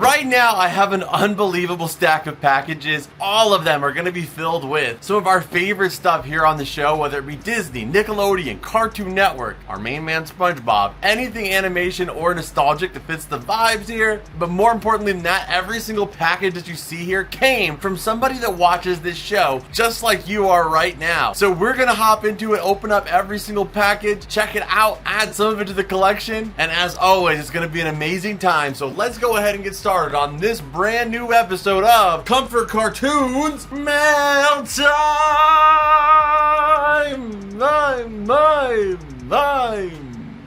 Right now, I have an unbelievable stack of packages. All of them are going to be filled with some of our favorite stuff here on the show, whether it be Disney, Nickelodeon, Cartoon Network, our main man SpongeBob, anything animation or nostalgic that fits the vibes here. But more importantly than that, every single package that you see here came from somebody that watches this show, just like you are right now. So we're going to hop into it, open up every single package, check it out, add some of it to the collection, and as always, it's going to be an amazing time. So let's go ahead and get started on this brand new episode of Comfort Cartoons Mail Time!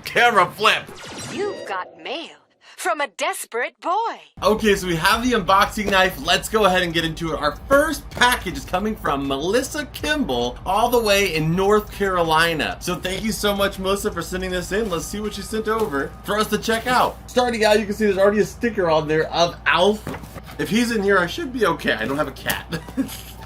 Camera flip! You've got mail from a desperate boy. Okay, so we have the unboxing knife. Let's go ahead and get into it. Our first package is coming from Melissa Kimball, all the way in North Carolina. So thank you so much, Melissa, for sending this in. Let's see what she sent over for us to check out. Starting out, you can see there's already a sticker on there of Alf. If he's in here, I should be okay. I don't have a cat.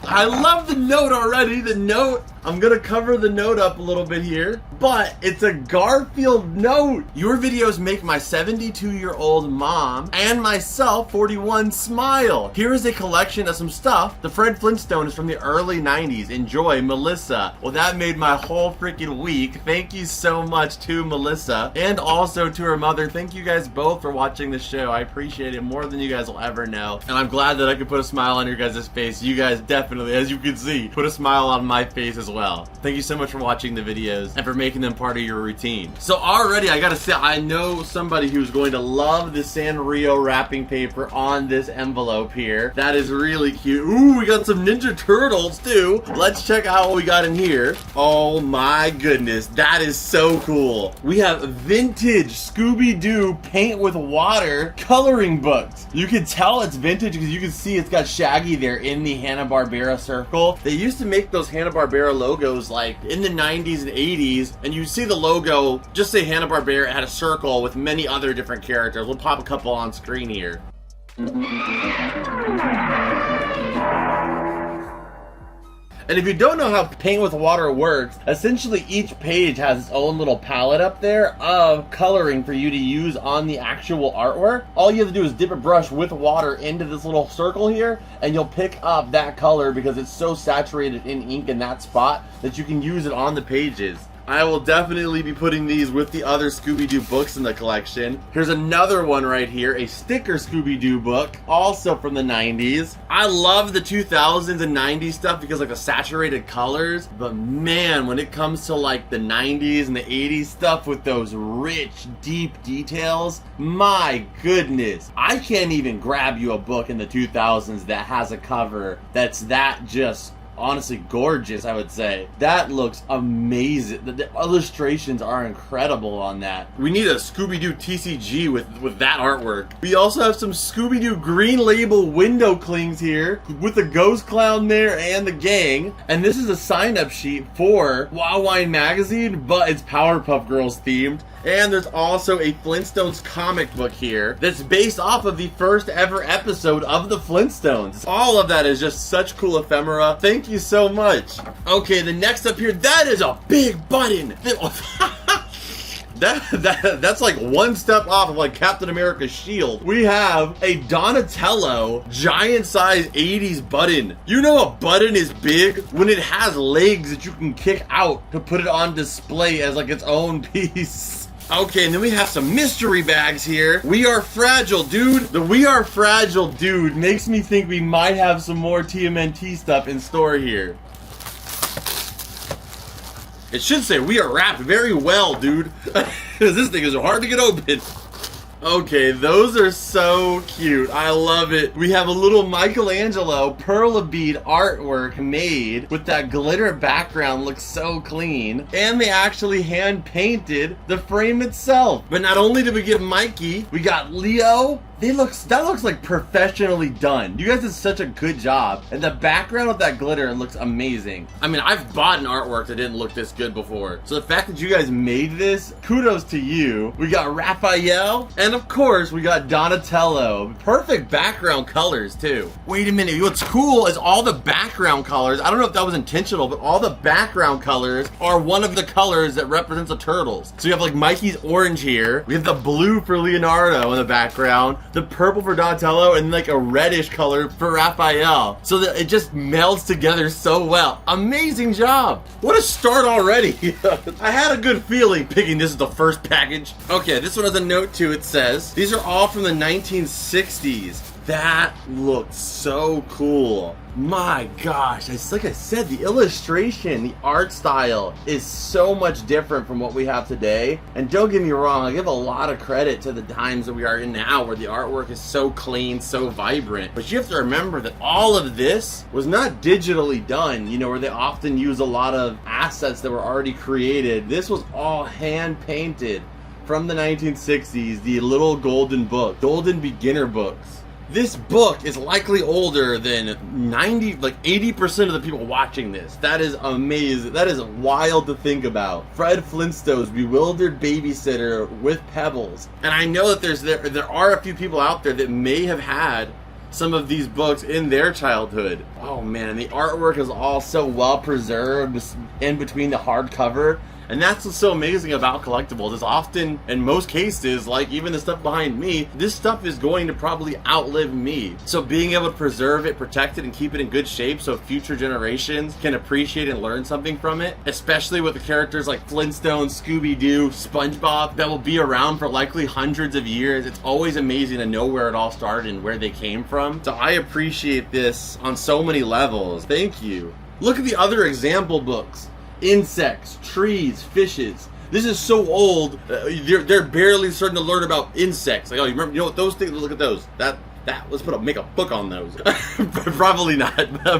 I love the note already. The note, I'm gonna cover the note up a little bit here, but it's a Garfield note. Your videos make my 72-year-old mom and myself, 41, smile. Here is a collection of some stuff. The Fred Flintstone is from the early 90s. Enjoy, Melissa. Well, that made my whole freaking week. Thank you so much to Melissa and also to her mother. Thank you guys both for watching the show. I appreciate it more than you guys will ever know. And I'm glad that I could put a smile on your guys' face. You guys definitely, as you can see, put a smile on my face as well. Thank you so much for watching the videos and for making them part of your routine. So already, I gotta say, I know somebody who's going to love the Sanrio wrapping paper on this envelope here. That is really cute. Ooh, we got some Ninja Turtles too. Let's check out what we got in here. Oh my goodness, that is so cool. We have vintage Scooby-Doo paint with water coloring books. You can tell it's vintage because you can see it's got Shaggy there in the Hanna-Barbera circle. They used to make those Hanna-Barbera logos like in the 90s and 80s, and you see the logo, just say Hanna-Barbera, it had a circle with many other different characters. We'll pop a couple on screen here. And if you don't know how paint with water works, essentially each page has its own little palette up there of coloring for you to use on the actual artwork. All you have to do is dip a brush with water into this little circle here, and you'll pick up that color because it's so saturated in ink in that spot that you can use it on the pages. I will definitely be putting these with the other Scooby-Doo books in the collection. Here's another one right here, a sticker Scooby-Doo book, also from the 90s. I love the 2000s and 90s stuff because like the saturated colors, but man, when it comes to like the 90s and the 80s stuff with those rich, deep details, my goodness. I can't even grab you a book in the 2000s that has a cover that's that just honestly gorgeous, I would say. That looks amazing. The illustrations are incredible on that. We need a Scooby-Doo TCG with that artwork. We also have some Scooby-Doo Green Label window clings here with the Ghost Clown there and the gang. And this is a sign-up sheet for Wow Wine Magazine, but it's Powerpuff Girls themed. And there's also a Flintstones comic book here that's based off of the first ever episode of the Flintstones. All of that is just such cool ephemera. Thank you so much. Okay, the next up here, that is a big button. That's like one step off of like Captain America's shield. We have a Donatello giant size 80s button. You know a button is big when it has legs that you can kick out to put it on display as like its own piece. Okay, and then we have some mystery bags here. We Are Fragile, dude. The We Are Fragile, dude, makes me think we might have some more TMNT stuff in store here. It should say we are wrapped very well, dude. This thing is hard to get open. Okay, those are so cute. I love it. We have a little Michelangelo Perla bead artwork made with that glitter background. Looks so clean. And they actually hand painted the frame itself. But not only did we get Mikey, we got Leo. That looks like professionally done. You guys did such a good job. And the background with that glitter looks amazing. I mean, I've bought an artwork that didn't look this good before. So the fact that you guys made this, kudos to you. We got Raphael, and of course, we got Donatello. Perfect background colors, too. Wait a minute, what's cool is all the background colors, I don't know if that was intentional, but all the background colors are one of the colors that represents the turtles. So you have like Mikey's orange here. We have the blue for Leonardo in the background. the purple for Donatello, and like a reddish color for Raphael. So that it just melds together so well. Amazing job. What a start already. I had a good feeling picking this as the first package. Okay, this one has a note too. It says, these are all from the 1960s. That looks so cool. My gosh, it's like I said, the illustration, the art style is so much different from what we have today. And don't get me wrong, I give a lot of credit to the times that we are in now where the artwork is so clean, so vibrant. But you have to remember that all of this was not digitally done, you know, where they often use a lot of assets that were already created. This was all hand painted from the 1960s, the little golden book, golden beginner books. This book is likely older than 80% of the people watching this. That is amazing. That is wild to think about. Fred Flintstone's bewildered babysitter with pebbles. And I know that there are a few people out there that may have had some of these books in their childhood. Oh man, the artwork is all so well preserved in between the hardcover. And that's what's so amazing about collectibles, is often, in most cases, like even the stuff behind me, this stuff is going to probably outlive me. So being able to preserve it, protect it, and keep it in good shape so future generations can appreciate and learn something from it, especially with the characters like Flintstones, Scooby-Doo, SpongeBob, that will be around for likely hundreds of years. It's always amazing to know where it all started and where they came from. So I appreciate this on so many levels. Thank you. Look at the other example books. Insects, trees, fishes. This is so old, they're barely starting to learn about insects. Like, oh, you know what those things, look at those. Let's make a book on those. Probably not,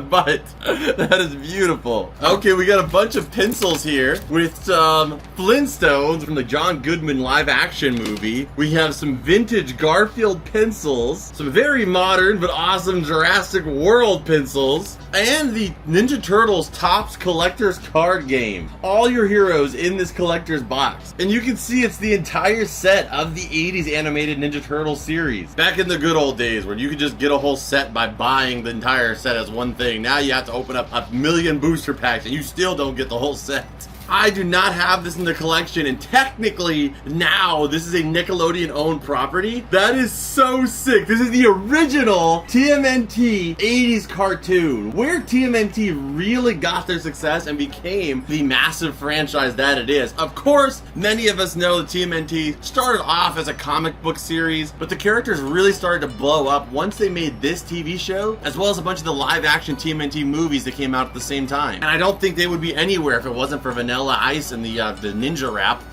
but that is beautiful. Okay, we got a bunch of pencils here with some Flintstones from the John Goodman live action movie. We have some vintage Garfield pencils, some very modern but awesome Jurassic World pencils, and the Ninja Turtles Topps Collector's Card Game. All your heroes in this collector's box. And you can see it's the entire set of the 80s animated Ninja Turtles series. Back in the good old days where you could just get a whole set by buying the entire set as one thing. Now you have to open up a million booster packs and you still don't get the whole set. I do not have this in the collection, and technically now this is a Nickelodeon owned property. That is so sick. This is the original TMNT 80s cartoon, where TMNT really got their success and became the massive franchise that it is. Of course, many of us know that TMNT started off as a comic book series, but the characters really started to blow up once they made this TV show, as well as a bunch of the live action TMNT movies that came out at the same time. And I don't think they would be anywhere if it wasn't for Vanilla Ice and the ninja rap.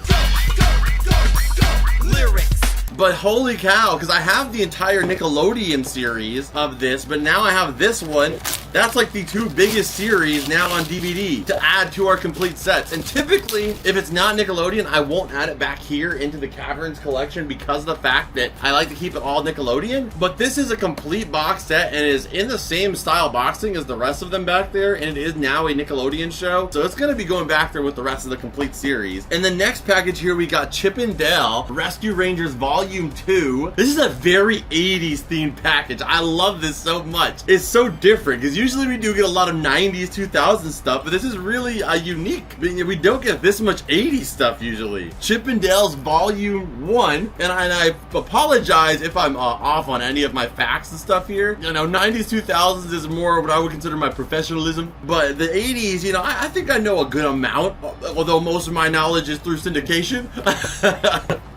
Lyrics. But holy cow, because I have the entire Nickelodeon series of this, but now I have this one. That's like the two biggest series now on DVD to add to our complete sets. And typically, if it's not Nickelodeon, I won't add it back here into the Caverns collection because of the fact that I like to keep it all Nickelodeon. But this is a complete box set and is in the same style boxing as the rest of them back there, and it is now a Nickelodeon show. So it's going to be going back there with the rest of the complete series. And the next package here, we got Chip and Dale Rescue Rangers Volume 2. This is a very 80s themed package. I love this so much. It's so different because usually we do get a lot of 90s, 2000s stuff, but this is really unique. We don't get this much 80s stuff usually. Chip and Dale's Volume 1, and I apologize if I'm off on any of my facts and stuff here. You know, 90s, 2000s is more what I would consider my professionalism, but the 80s, you know, I think I know a good amount, although most of my knowledge is through syndication.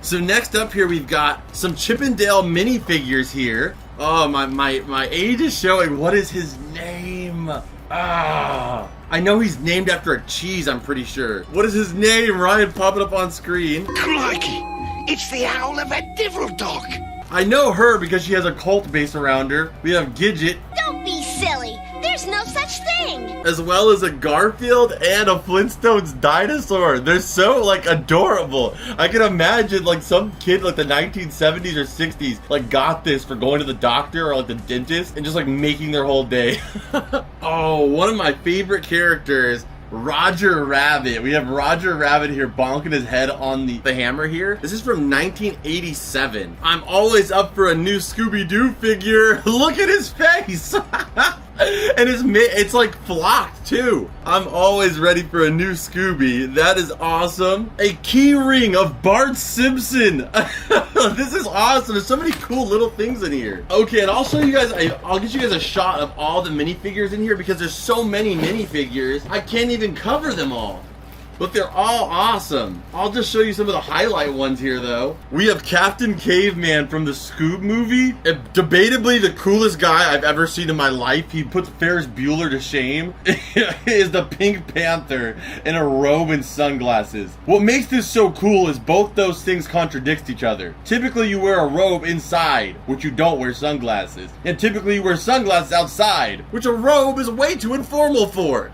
So next up here, we've got some Chip and Dale minifigures here. Oh, my age is showing. What is his name? I know he's named after a cheese, I'm pretty sure. What is his name? Ryan, pop it up on screen. Crikey! It's the owl of a devil dog! I know her because she has a cult base around her. We have Gidget. Don't be silly. There's no such thing. As well as a Garfield and a Flintstones dinosaur. They're so, like, adorable. I can imagine, like, some kid, like, the 1970s or 60s, like, got this for going to the doctor or, like, the dentist and just, like, making their whole day. Oh, one of my favorite characters, Roger Rabbit. We have Roger Rabbit here bonking his head on the hammer here. This is from 1987. I'm always up for a new Scooby-Doo figure. Look at his face. And it's like flocked too. I'm always ready for a new Scooby. That is awesome. A key ring of Bart Simpson. This is awesome. There's so many cool little things in here. Okay, and I'll show you guys, I'll get you guys a shot of all the minifigures in here because there's so many minifigures. I can't even cover them all. But they're all awesome. I'll just show you some of the highlight ones here, though. We have Captain Caveman from the Scoob movie. Debatably the coolest guy I've ever seen in my life. He puts Ferris Bueller to shame. Is the Pink Panther in a robe and sunglasses. What makes this so cool is both those things contradict each other. Typically you wear a robe inside, which you don't wear sunglasses. And typically you wear sunglasses outside, which a robe is way too informal for.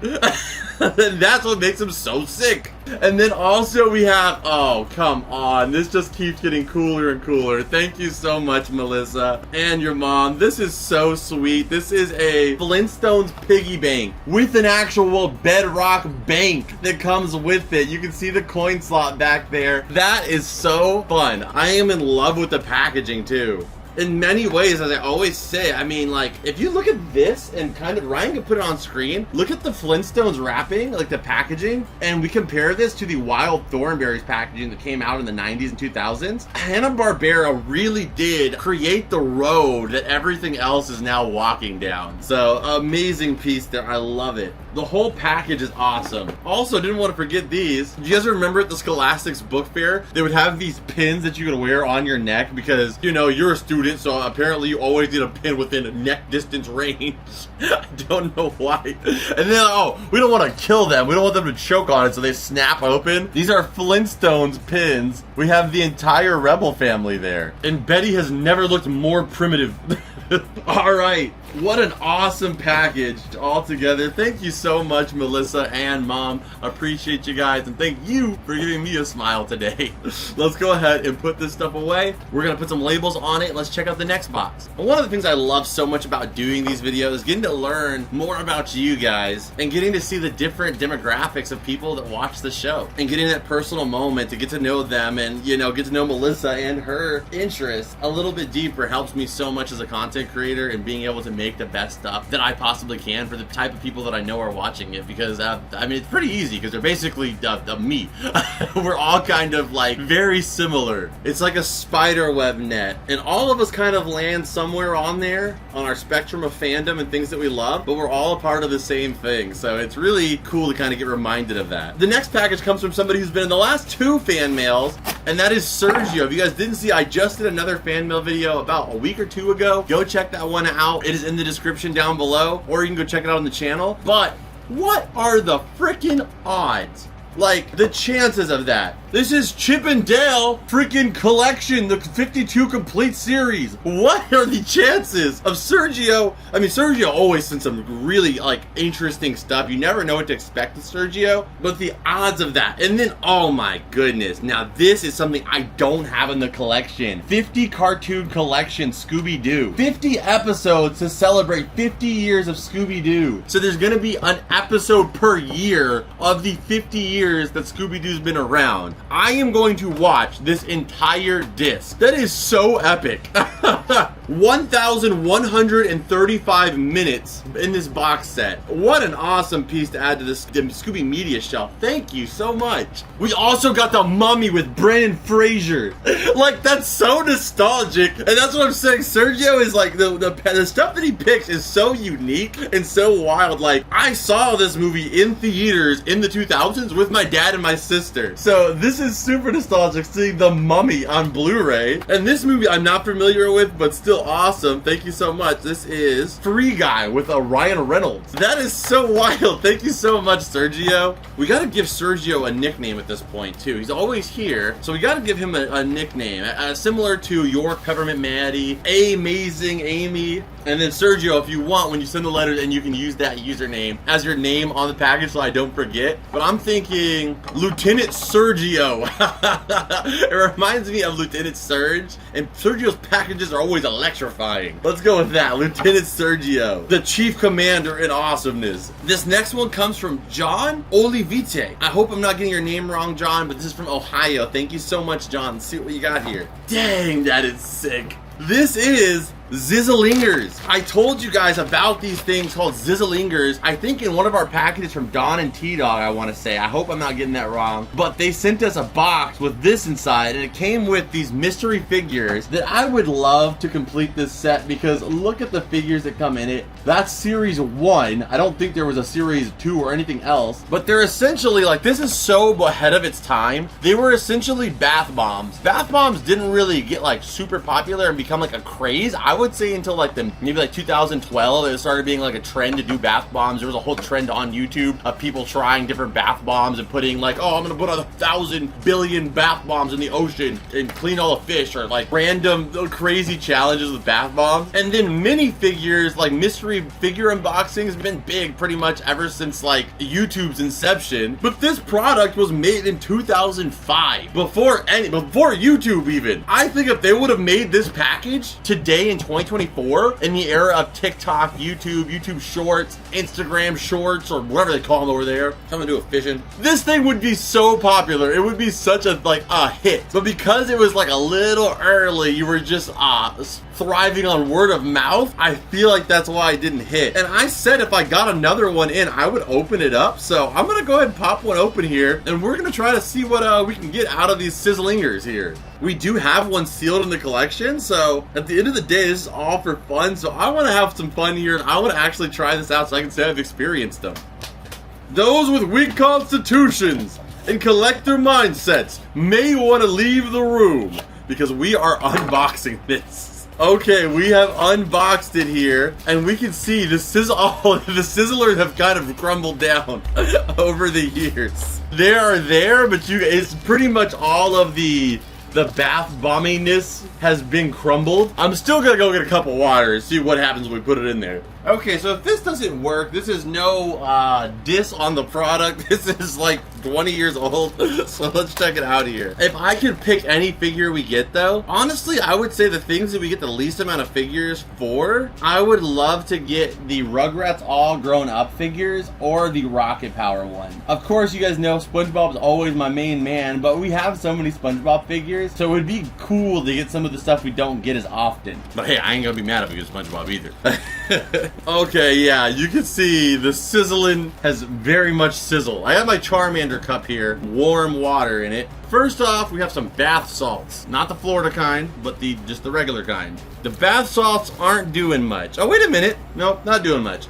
And that's what makes him so sick. And then also we have, oh, come on. This just keeps getting cooler and cooler. Thank you so much, Melissa. And your mom. This is so sweet. This is a Flintstones piggy bank with an actual bedrock bank that comes with it. You can see the coin slot back there. That is so fun. I am in love with the packaging too. In many ways, as I always say, I mean, like, if you look at this and kind of, Ryan can put it on screen, look at the Flintstones wrapping, like the packaging, and we compare this to the Wild Thornberrys packaging that came out in the 90s and 2000s. Hanna-Barbera really did create the road that everything else is now walking down. So, amazing piece there. I love it. The whole package is awesome. Also, didn't want to forget these. Do you guys remember at the Scholastics Book Fair, they would have these pins that you could wear on your neck because, you know, you're a student, so apparently you always need a pin within neck distance range. I don't know why. And then, oh, we don't want to kill them. We don't want them to choke on it, so they snap open. These are Flintstones pins. We have the entire Rebel family there. And Betty has never looked more primitive. All right. What an awesome package all together. Thank you so much, Melissa and Mom. Appreciate you guys, and thank you for giving me a smile today. Let's go ahead and put this stuff away. We're gonna put some labels on it. Let's check out the next box. And one of the things I love so much about doing these videos is getting to learn more about you guys and getting to see the different demographics of people that watch the show and getting that personal moment to get to know them and, you know, get to know Melissa and her interests a little bit deeper helps me so much as a content creator and being able to make the best stuff that I possibly can for the type of people that I know are watching it because I mean it's pretty easy because they're basically me. We're all kind of like very similar. It's like a spider web net and all of us kind of land somewhere on there on our spectrum of fandom and things that we love, but we're all a part of the same thing, so it's really cool to kind of get reminded of that. The next package comes from somebody who's been in the last 2 fan mails, and that is Sergio. If you guys didn't see, I just did another fan mail video about a week or 2 ago. Go check that one out. It is in the description down below, or you can go check it out on the channel. But what are the freaking odds? Like, the chances of that. This is Chip and Dale freaking collection, the 52 complete series. What are the chances of Sergio? I mean, Sergio always sends some really, like, interesting stuff. You never know what to expect with Sergio, but the odds of that. And then, oh my goodness. Now, this is something I don't have in the collection. 50 cartoon collection Scooby-Doo. 50 episodes to celebrate 50 years of Scooby-Doo. So there's gonna be an episode per year of the 50 years that Scooby-Doo's been around. I am going to watch this entire disc. That is so epic. 1,135 minutes in this box set. What an awesome piece to add to this Scooby Media shelf. Thank you so much. We also got the Mummy with Brendan Fraser. Like, that's so nostalgic. And that's what I'm saying. Sergio is like, the stuff that he picks is so unique and so wild. Like, I saw this movie in theaters in the 2000s with my dad and my sister. So this is super nostalgic, seeing the Mummy on Blu-ray. And this movie I'm not familiar with, but still awesome. Thank you so much. This is Free Guy with a Ryan Reynolds. That is so wild. Thank you so much, Sergio. We gotta give Sergio a nickname at this point too. He's always here, so we gotta give him a nickname similar to York Peppermint Maddie, Amazing Amy, and then Sergio, if you want, when you send the letters, and you can use that username as your name on the package so I don't forget. But I'm thinking Lieutenant Sergio. It reminds me of Lieutenant Surge, and Sergio's packages are always electrifying. Let's go with that, Lieutenant Sergio, the Chief Commander in awesomeness. This next one comes from John Olivite. I hope I'm not getting your name wrong, John, but this is from Ohio. Thank you so much, John. Let's see what you got here. Dang, that is sick. This is Zizzlingers. I told you guys about these things called Zizzlingers, I think in one of our packages from Don and T-Dog, I want to say. I hope I'm not getting that wrong. But they sent us a box with this inside, and it came with these mystery figures that I would love to complete this set, because look at the figures that come in it. That's series 1. I don't think there was a series 2 or anything else, but they're essentially like, this is so ahead of its time. They were essentially bath bombs. Bath bombs didn't really get like super popular and become like a craze, I would say, until like maybe like 2012. It started being like a trend to do bath bombs. There was a whole trend on YouTube of people trying different bath bombs and putting like, oh, I'm gonna put 1,000 billion bath bombs in the ocean and clean all the fish, or like random crazy challenges with bath bombs. And then minifigures, like mystery figure unboxing, has been big pretty much ever since like YouTube's inception. But this product was made in 2005, before YouTube even. I think if they would have made this package today in 2024, in the era of TikTok, YouTube Shorts, Instagram Shorts, or whatever they call them over there, something to do with fishing, this thing would be so popular. It would be such a hit. But because it was like a little early, you were just thriving on word of mouth, I feel like that's why I didn't hit. And I said if I got another one in, I would open it up. So I'm gonna go ahead and pop one open here, and we're gonna try to see what we can get out of these Zizzlingers here. We do have one sealed in the collection, so at the end of the day, this is all for fun. So I want to have some fun here, and I want to actually try this out so I can say I've experienced them. Those with weak constitutions and collector mindsets may want to leave the room, because we are unboxing this. Okay, we have unboxed it here, and we can see the Sizzlers have kind of crumbled down over the years. They are there, but it's pretty much all of the bath bomminess has been crumbled. I'm still gonna go get a cup of water and see what happens when we put it in there. Okay, so if this doesn't work, this is no diss on the product. This is like 20 years old, so let's check it out here. If I could pick any figure we get though, honestly, I would say the things that we get the least amount of figures for, I would love to get the Rugrats all grown up figures or the Rocket Power one. Of course, you guys know SpongeBob's always my main man, but we have so many SpongeBob figures, so it would be cool to get some of the stuff we don't get as often. But hey, I ain't gonna be mad if we get SpongeBob either. Okay, yeah, you can see the sizzling has very much sizzle. I have my Charmander cup here, warm water in it. First off, we have some bath salts. Not the Florida kind, but just the regular kind. The bath salts aren't doing much. Oh, wait a minute. Nope, not doing much.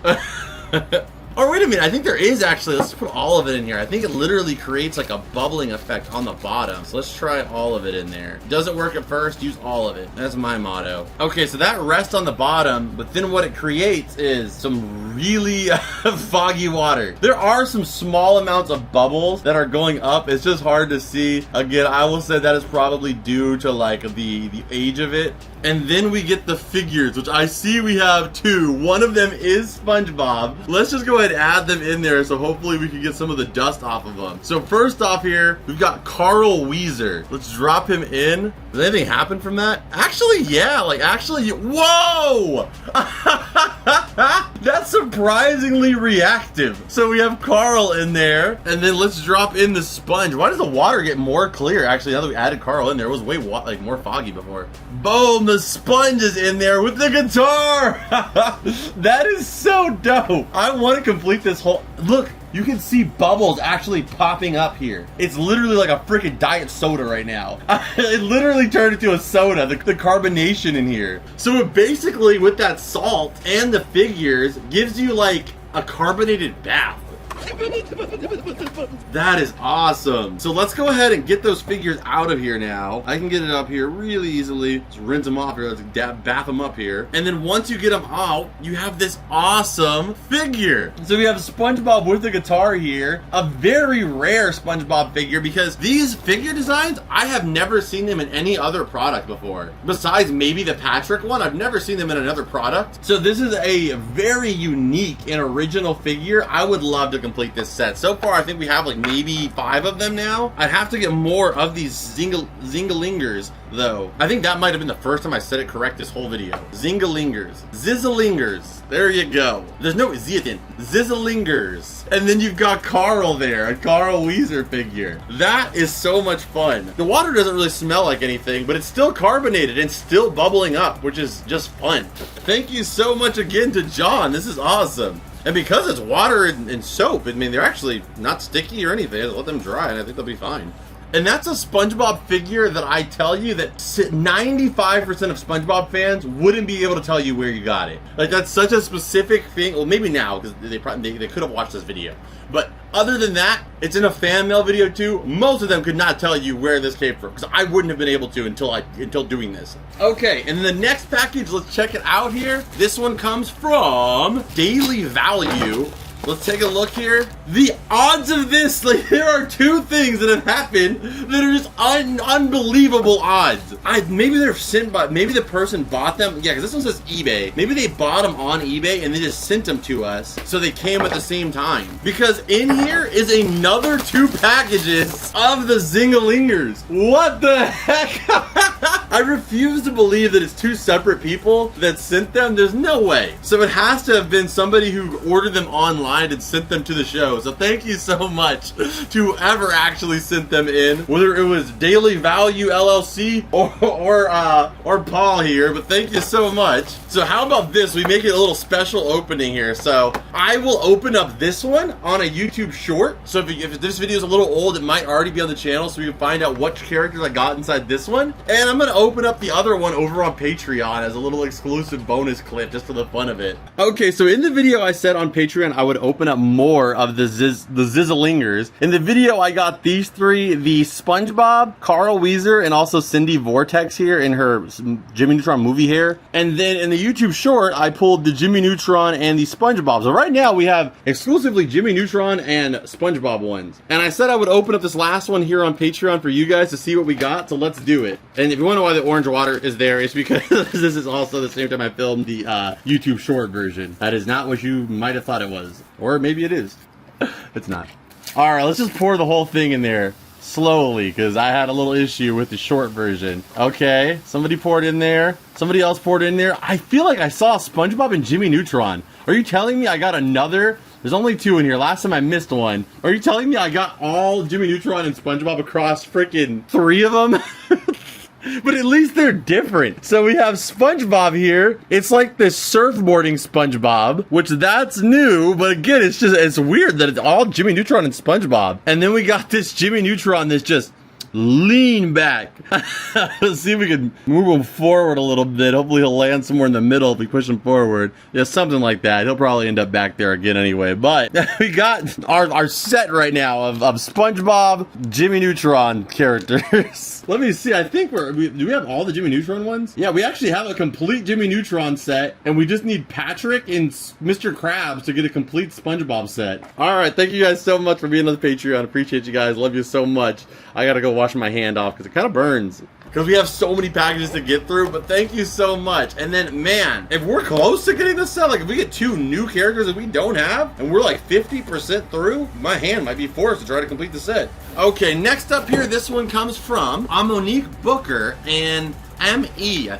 Oh, wait a minute. I think there is actually. Let's put all of it in here. I think it literally creates like a bubbling effect on the bottom. So let's try all of it in there. Doesn't work at first, use all of it. That's my motto. Okay, so that rests on the bottom, but then what it creates is some really foggy water. There are some small amounts of bubbles that are going up. It's just hard to see. Again, I will say that is probably due to like the age of it. And then we get the figures, which I see we have 2. One of them is SpongeBob. Let's just go ahead and add them in there, so hopefully we can get some of the dust off of them. So first off here, we've got Carl Weezer. Let's drop him in. Does anything happen from that? Actually, yeah, whoa! That's surprisingly reactive. So we have Carl in there, and then let's drop in the sponge. Why does the water get more clear? Actually, now that we added Carl in there, it was way more foggy before. Boom, the sponge is in there with the guitar. That is so dope. I want to complete this whole, look, you can see bubbles actually popping up here. It's literally like a freaking diet soda right now. It literally turned into a soda, the carbonation in here. So it basically, with that salt and the figures, gives you like a carbonated bath. That is awesome. So let's go ahead and get those figures out of here now. I can get it up here really easily. Just rinse them off here. Let's bath them up here. And then once you get them out, you have this awesome figure. So we have SpongeBob with the guitar here. A very rare SpongeBob figure, because these figure designs, I have never seen them in any other product before. Besides maybe the Patrick one, I've never seen them in another product. So this is a very unique and original figure. I would love to complete complete this set. So far, I think we have like maybe 5 of them now. I'd have to get more of these Zizzlingers, though. I think that might have been the first time I said it correct this whole video. Zizzlingers. There you go. There's no Z at the end. Zizzlingers. And then you've got Carl there, a Carl Weezer figure. That is so much fun. The water doesn't really smell like anything, but it's still carbonated and still bubbling up, which is just fun. Thank you so much again to John. This is awesome. And because it's water and soap, I mean, they're actually not sticky or anything. Just let them dry and I think they'll be fine. And that's a SpongeBob figure that I tell you that 95% of SpongeBob fans wouldn't be able to tell you where you got it. Like, that's such a specific thing. Well, maybe now, because they could have watched this video. But other than that, it's in a fan mail video too. Most of them could not tell you where this came from, because I wouldn't have been able to until doing this. Okay, and the next package, let's check it out here. This one comes from Daily Value. Let's take a look here. The odds of this, like, there are 2 things that have happened that are just unbelievable odds. Maybe they're sent by, maybe the person bought them. Yeah, because this one says eBay. Maybe they bought them on eBay and they just sent them to us, so they came at the same time. Because in here is another 2 packages of the Zizzlingers. What the heck? I refuse to believe that it's 2 separate people that sent them. There's no way. So it has to have been somebody who ordered them online and sent them to the show. So thank you so much to whoever actually sent them in, whether it was Daily Value LLC or Paul here, but thank you so much. So how about this? We make it a little special opening here. So I will open up this one on a YouTube short. So if this video is a little old, it might already be on the channel, so we can find out what characters I got inside this one. And I'm gonna open up the other one over on Patreon as a little exclusive bonus clip just for the fun of it. Okay, so in the video I said on Patreon I would open up more of the Zizzlingers. In the video I got these 3, the SpongeBob, Carl Weezer, and also Cindy Vortex here in her Jimmy Neutron movie hair. And then in the YouTube short I pulled the Jimmy Neutron and the SpongeBob. So right now we have exclusively Jimmy Neutron and SpongeBob ones. And I said I would open up this last one here on Patreon for you guys to see what we got, so let's do it. And if you want to know why the orange water is there, it's because this is also the same time I filmed the YouTube short version. That is not what you might have thought it was. Or maybe it is. It's not. Alright, let's just pour the whole thing in there slowly, because I had a little issue with the short version. Okay, somebody poured in there. Somebody else poured in there. I feel like I saw SpongeBob and Jimmy Neutron. Are you telling me I got another? There's only 2 in here. Last time I missed one. Are you telling me I got all Jimmy Neutron and SpongeBob across freaking 3 of them? But at least they're different. So we have SpongeBob here. It's like this surfboarding SpongeBob, which that's new. But again, it's weird that it's all Jimmy Neutron and SpongeBob. And then we got this Jimmy Neutron that's just lean back. Let's see if we can move him forward a little bit. Hopefully he'll land somewhere in the middle if we push him forward. Yeah, something like that. He'll probably end up back there again anyway. But we got our set right now of SpongeBob, Jimmy Neutron characters. Let me see. I think do we have all the Jimmy Neutron ones? Yeah, we actually have a complete Jimmy Neutron set, and we just need Patrick and Mr. Krabs to get a complete SpongeBob set. All right, thank you guys so much for being on the Patreon. Appreciate you guys. Love you so much. I gotta go wash my hand off because it kind of burns. Because we have so many packages to get through, but thank you so much. And then, man, if we're close to getting this set, like if we get 2 new characters that we don't have, and we're like 50% through, my hand might be forced to try to complete the set. Okay, next up here, this one comes from Monique Booker and M.E. I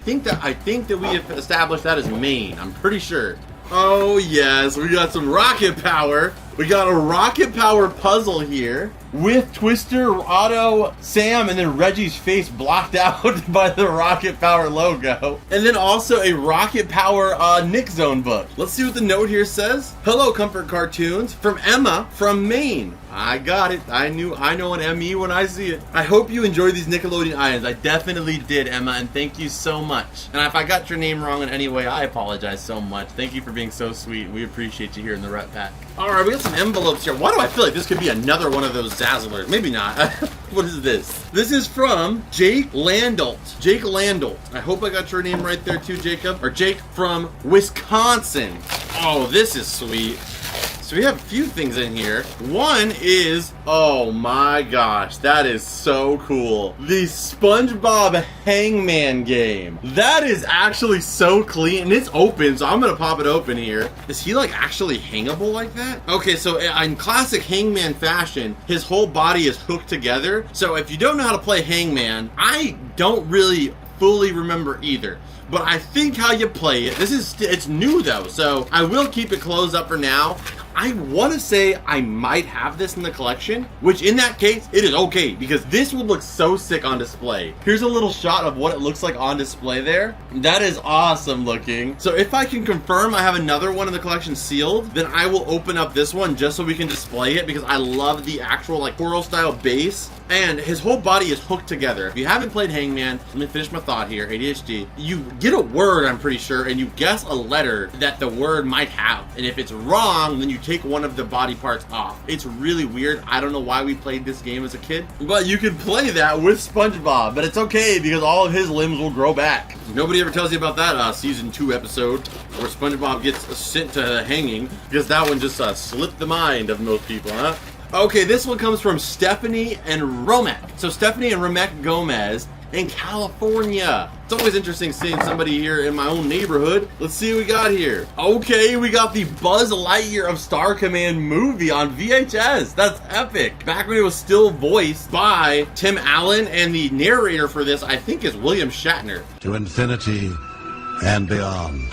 think that we have established that as Maine. I'm pretty sure. Oh yes, we got some rocket power. We got a rocket power puzzle here with Twister, Otto, Sam, and then Reggie's face blocked out by the rocket power logo. And then also a rocket power Nick Zone book. Let's see what the note here says. Hello, Comfort Cartoons, from Emma from Maine. I got it. I know an ME when I see it. I hope you enjoyed these Nickelodeon items. I definitely did, Emma, and thank you so much. And if I got your name wrong in any way, I apologize so much. Thank you for being so sweet. We appreciate you here in the Ret Pack. Alright, we got some envelopes here. Why do I feel like this could be another one of those Zazzlers? Maybe not. What is this? This is from Jake Landolt. Jake Landolt. I hope I got your name right there too, Jacob. Or Jake from Wisconsin. Oh, this is sweet. So we have a few things in here. One is, oh my gosh, that is so cool. The SpongeBob Hangman game. That is actually so clean, and it's open, so I'm gonna pop it open here. Is he like actually hangable like that? Okay, so in classic Hangman fashion, his whole body is hooked together. So if you don't know how to play Hangman, I don't really fully remember either. But I think how you play it, it's new though, so I will keep it closed up for now. I want to say I might have this in the collection, which in that case, it is okay, because this would look so sick on display. Here's a little shot of what it looks like on display there. That is awesome looking. So if I can confirm I have another one in the collection sealed, then I will open up this one just so we can display it, because I love the actual like coral style base. And his whole body is hooked together. If you haven't played Hangman, let me finish my thought here, ADHD. You get a word, I'm pretty sure, and you guess a letter that the word might have. And if it's wrong, then you take one of the body parts off. It's really weird. I don't know why we played this game as a kid, but you can play that with SpongeBob, but it's okay because all of his limbs will grow back. Nobody ever tells you about that season 2 episode where SpongeBob gets sent to hanging, because that one just slipped the mind of most people, huh? Okay, this one comes from Stephanie and Romek. So Stephanie and Romek Gomez in California. It's always interesting seeing somebody here in my own neighborhood. Let's see what we got here. Okay, we got the Buzz Lightyear of Star Command movie on VHS. That's epic. Back when it was still voiced by Tim Allen, and the narrator for this, I think, is William Shatner. To infinity and beyond.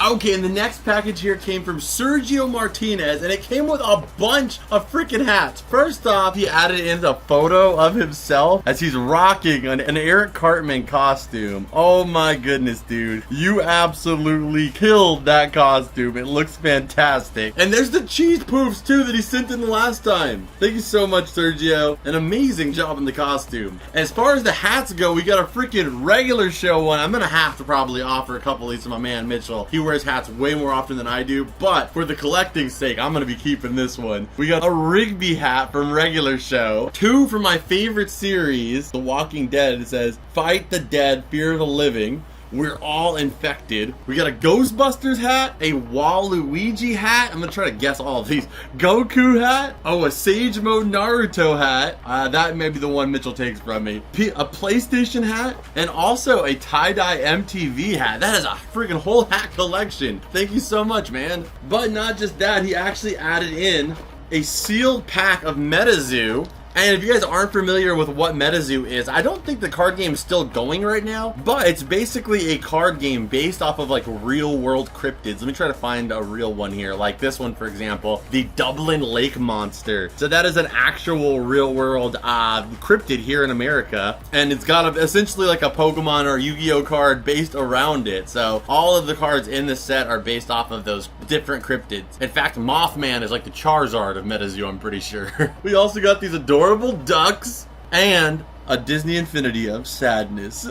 Okay, and the next package here came from Sergio Martinez, and it came with a bunch of freaking hats. First off, he added in a photo of himself as he's rocking an Eric Cartman costume. Oh my goodness, dude. You absolutely killed that costume. It looks fantastic. And there's the cheese poofs, too, that he sent in the last time. Thank you so much, Sergio. An amazing job in the costume. As far as the hats go, we got a freaking regular show one. I'm gonna have to probably offer a couple of these to my man, Mitchell. He wears hats way more often than I do, but for the collecting sake, I'm gonna be keeping this one. We got a Rigby hat from regular show, 2 from my favorite series, The Walking Dead. It says, "Fight the dead, fear the living. We're all infected." We got a Ghostbusters hat, a Waluigi hat. I'm gonna try to guess all of these. Goku hat. Oh, a Sage Mode Naruto hat. That may be the one Mitchell takes from me. A PlayStation hat, and also a tie-dye MTV hat. That is a freaking whole hat collection. Thank you so much, man. But not just that, he actually added in a sealed pack of MetaZoo. And if you guys aren't familiar with what MetaZoo is, I don't think the card game is still going right now, but it's basically a card game based off of like real world cryptids. Let me try to find a real one here, like this one, for example, the Dublin Lake Monster. So that is an actual real world cryptid here in America, and it's got essentially like a Pokemon or Yu-Gi-Oh card based around it. So all of the cards in the set are based off of those different cryptids. In fact, Mothman is like the Charizard of MetaZoo, I'm pretty sure. We also got these adorable ducks and a Disney Infinity of Sadness.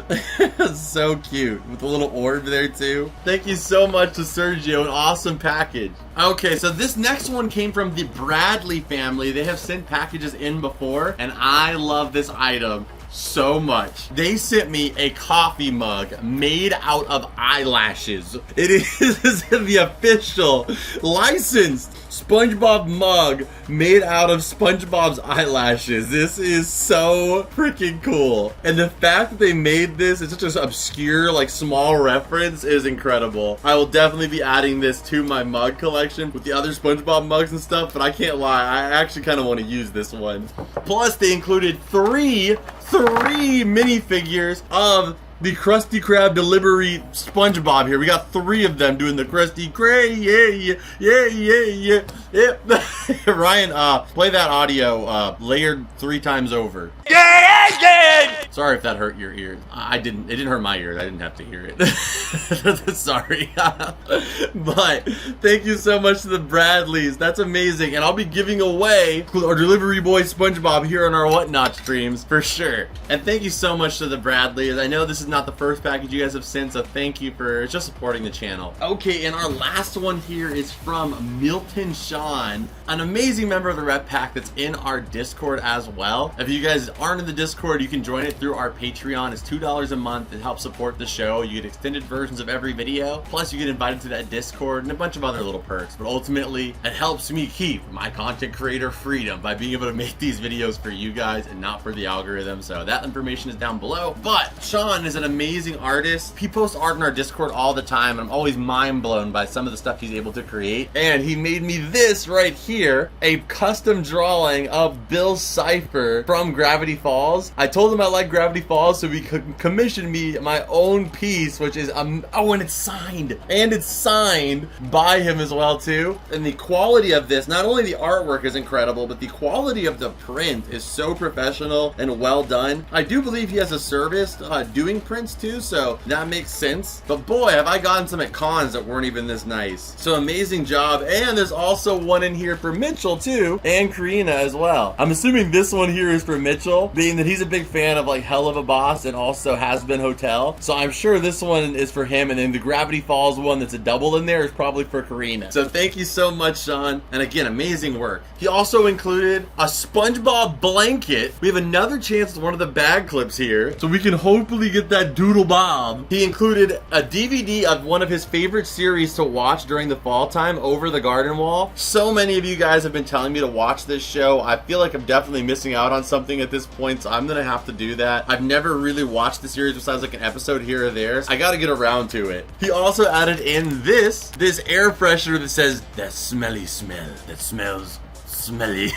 So cute, with a little orb there too. Thank you so much to Sergio, an awesome package. Okay, so this next one came from the Bradley family. They have sent packages in before, and I love this item so much. They sent me a coffee mug made out of eyelashes. It is the official licensed SpongeBob mug made out of SpongeBob's eyelashes. This is so freaking cool. And the fact that they made this in such an obscure, like, small reference is incredible. I will definitely be adding this to my mug collection with the other SpongeBob mugs and stuff, but I can't lie, I actually kind of want to use this one. Plus, they included three minifigures of the Krusty Krab delivery SpongeBob here. We got 3 of them doing the Krusty Krab, yeah. Ryan, play that audio layered 3 times over. Yeah. Sorry if that hurt your ears. It didn't hurt my ears. I didn't have to hear it. Sorry. But thank you so much to the Bradleys. That's amazing. And I'll be giving away our delivery boy SpongeBob here on our Whatnot streams for sure. And thank you so much to the Bradleys. I know this is not the first package you guys have sent, so thank you for just supporting the channel. Okay, and our last one here is from Milton Sean, an amazing member of the Rep Pack that's in our Discord as well. If you guys aren't in the Discord, Discord, you can join it through our Patreon. It's $2 a month. It helps support the show. You get extended versions of every video. Plus, you get invited to that Discord and a bunch of other little perks. But ultimately, it helps me keep my content creator freedom by being able to make these videos for you guys and not for the algorithm. So that information is down below. But Sean is an amazing artist. He posts art in our Discord all the time, and I'm always mind blown by some of the stuff he's able to create. And he made me this right here, a custom drawing of Bill Cipher from Gravity Falls. I told him I like Gravity Falls, so he commissioned me my own piece, which is oh, and it's signed. And it's signed by him as well too. And the quality of this, not only the artwork is incredible, but the quality of the print is so professional and well done. I do believe he has a service doing prints too, so that makes sense. But boy, have I gotten some at cons that weren't even this nice. So amazing job. And there's also one in here for Mitchell too, and Karina as well. I'm assuming this one here is for Mitchell, being that he's a big fan of like Hell of a Boss and also Has Been Hotel. So I'm sure this one is for him, and then the Gravity Falls one that's a double in there is probably for Karina. So thank you so much, Sean. And again, amazing work. He also included a SpongeBob blanket. We have another chance with one of the bag clips here, so we can hopefully get that Doodle Bob. He included a DVD of one of his favorite series to watch during the fall time, Over the Garden Wall. So many of you guys have been telling me to watch this show. I feel like I'm definitely missing out on something at this point, so I'm gonna have to do that. I've never really watched the series besides like an episode here or there, so I gotta get around to it. He also added in this air freshener that says, "That smelly smell that smells smelly."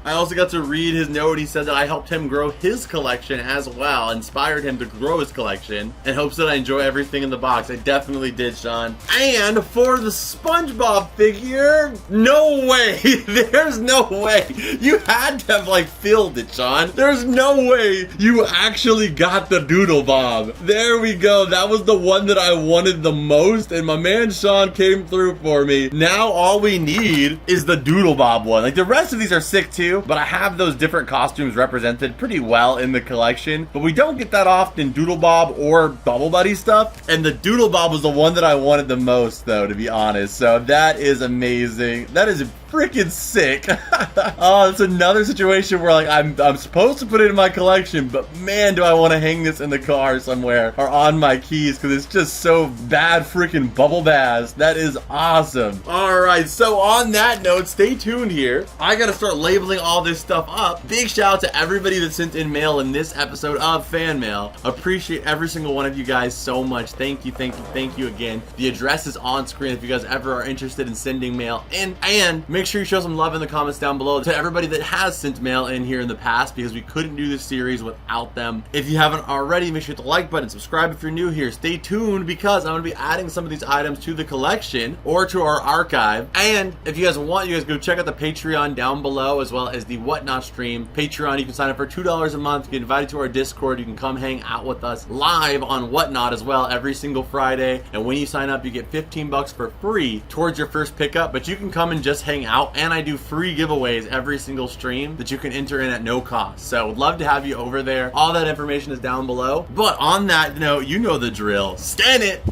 I also got to read his note. He said that I helped him grow his collection as well, inspired him to grow his collection, and hopes that I enjoy everything in the box. I definitely did, Sean. And for the SpongeBob figure, no way. There's no way. You had to have like filled it, Sean. There's no way you actually got the Doodle Bob. There we go. That was the one that I wanted the most, and my man Sean came through for me. Now all we need is the Doodle Bob one. Like the rest of these are sick too, but I have those different costumes represented pretty well in the collection. But we don't get that often Doodle Bob or Bubble Buddy stuff. And the Doodle Bob was the one that I wanted the most, though, to be honest. So that is amazing. That is freaking sick. Oh, it's another situation where like I'm supposed to put it in my collection, but man, do I want to hang this in the car somewhere or on my keys, because it's just so bad freaking bubble bass. That is awesome. All right, so on that note, stay tuned here. I gotta start labeling all this stuff up. Big shout out to everybody that sent in mail in this episode of Fan Mail. Appreciate every single one of you guys so much. Thank you, thank you, thank you again. The address is on screen if you guys ever are interested in sending mail, and make sure you show some love in the comments down below to everybody that has sent mail in here in the past, because we couldn't do this series without them. If you haven't already, make sure you hit the like button, subscribe if you're new here. Stay tuned, because I'm going to be adding some of these items to the collection or to our archive. And if you guys want, you guys go check out the Patreon down below, as well as the Whatnot stream. Patreon, you can sign up for $2 a month. You get invited to our Discord. You can come hang out with us live on Whatnot as well every single Friday. And when you sign up, you get 15 bucks for free towards your first pickup, but you can come and just hang out. And I do free giveaways every single stream that you can enter in at no cost. So would love to have you over there. All that information is down below. But on that note, you know the drill. Scan it!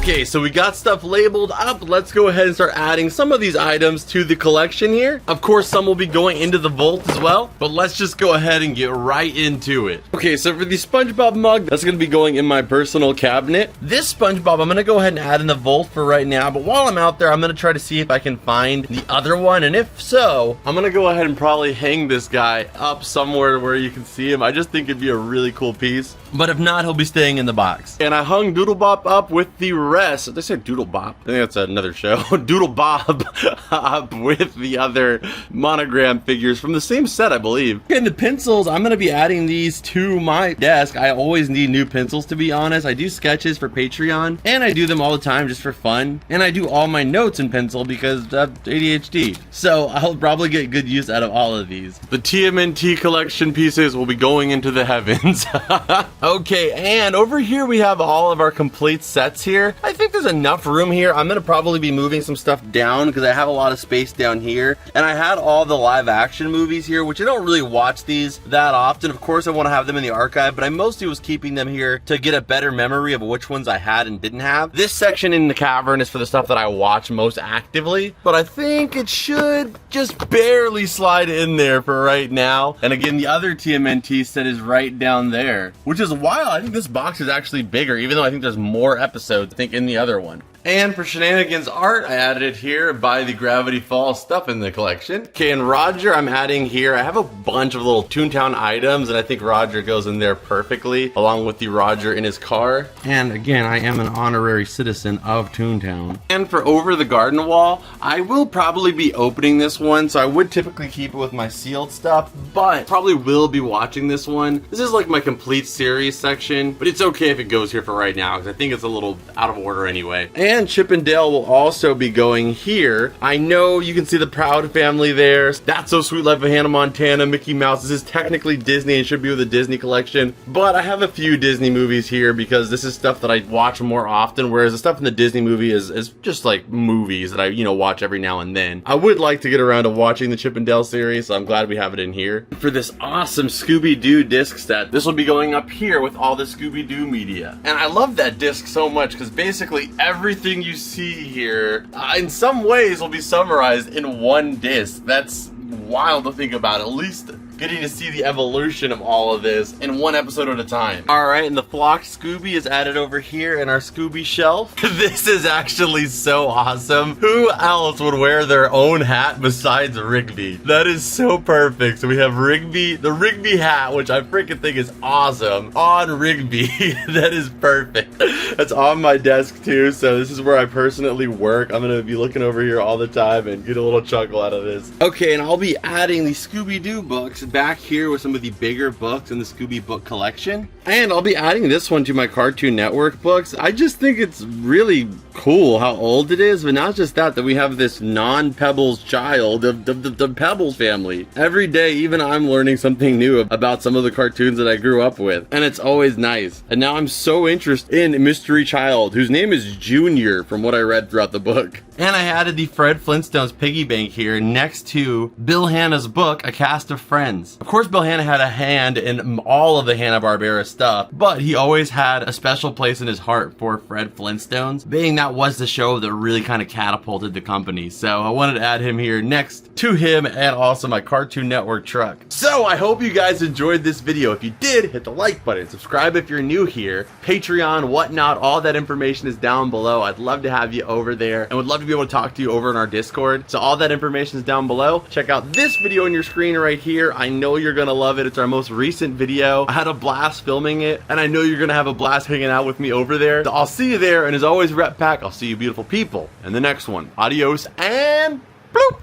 Okay, so we got stuff labeled up. Let's go ahead and start adding some of these items to the collection here. Of course, some will be going into the vault as well, but let's just go ahead and get right into it. Okay, so for the SpongeBob mug, that's gonna be going in my personal cabinet. This SpongeBob, I'm gonna go ahead and add in the vault for right now, but while I'm out there, I'm gonna try to see if I can find the other one, and if so, I'm gonna go ahead and probably hang this guy up somewhere where you can see him. I just think it'd be a really cool piece, but if not, he'll be staying in the box. And I hung Doodle Bob up with the rest. They said Doodle Bob. I think that's another show. Doodle Bob up with the other monogram figures from the same set, I believe. Okay, and the pencils, I'm going to be adding these to my desk. I always need new pencils, to be honest. I do sketches for Patreon, and I do them all the time just for fun. And I do all my notes in pencil because of ADHD. So I'll probably get good use out of all of these. The TMNT collection pieces will be going into the heavens. Okay, and over here we have all of our complete sets here. I think there's enough room here. I'm gonna probably be moving some stuff down because I have a lot of space down here. And I had all the live action movies here, which I don't really watch these that often. Of course, I want to have them in the archive, but I mostly was keeping them here to get a better memory of which ones I had and didn't have. This section in the cavern is for the stuff that I watch most actively, but I think it should just barely slide in there for right now. And again, the other TMNT set is right down there, which is wild. I think this box is actually bigger, even though I think there's more episodes, I think, in the other one. And for Shenanigans art, I added it here by the Gravity Falls stuff in the collection. Okay, and Roger I'm adding here. I have a bunch of little Toontown items, and I think Roger goes in there perfectly, along with the Roger in his car. And again, I am an honorary citizen of Toontown. And for Over the Garden Wall, I will probably be opening this one, so I would typically keep it with my sealed stuff, but probably will be watching this one. This is like my complete series section, but it's okay if it goes here for right now, because I think it's a little out of order anyway. And Chip and Dale will also be going here. I know you can see the Proud Family there. That's So Sweet Life of Hannah Montana, Mickey Mouse. This is technically Disney and should be with the Disney collection, but I have a few Disney movies here because this is stuff that I watch more often, whereas the stuff in the Disney movie is just like movies that I, watch every now and then. I would like to get around to watching the Chip and Dale series, so I'm glad we have it in here. For this awesome Scooby-Doo disc set, this will be going up here with all the Scooby-Doo media. And I love that disc so much because basically everything you see here in some ways will be summarized in one disc. That's wild to think about. At least getting to see the evolution of all of this in one episode at a time. Alright, and the flocked Scooby is added over here in our Scooby shelf. This is actually so awesome. Who else would wear their own hat besides Rigby? That is so perfect. So we have Rigby, the Rigby hat, which I freaking think is awesome, on Rigby. That is perfect. That's on my desk too, so this is where I personally work. I'm gonna be looking over here all the time and get a little chuckle out of this. Okay, and I'll be adding the Scooby-Doo books back here with some of the bigger books in the Scooby book collection. And I'll be adding this one to my Cartoon Network books. I just think it's really cool how old it is, but not just that we have this non-Pebbles child of the Pebbles family. Every day, even I'm learning something new about some of the cartoons that I grew up with, and it's always nice. And now I'm so interested in Mystery Child, whose name is Junior from what I read throughout the book. And I added the Fred Flintstones piggy bank here next to Bill Hanna's book, A Cast of Friends. Of course, Bill Hanna had a hand in all of the Hanna-Barbera stuff, but he always had a special place in his heart for Fred Flintstones, being that was the show that really kind of catapulted the company. So I wanted to add him here next to him and also my Cartoon Network truck. So I hope you guys enjoyed this video. If you did, hit the like button, subscribe if you're new here, Patreon, whatnot, all that information is down below. I'd love to have you over there and would love to be able to talk to you over in our Discord. So all that information is down below. Check out this video on your screen right here. I know you're gonna love it. It's our most recent video. I had a blast filming it, and I know you're gonna have a blast hanging out with me over there. So I'll see you there, and as always, Rep Pack, I'll see you beautiful people in the next one. Adios and bloop!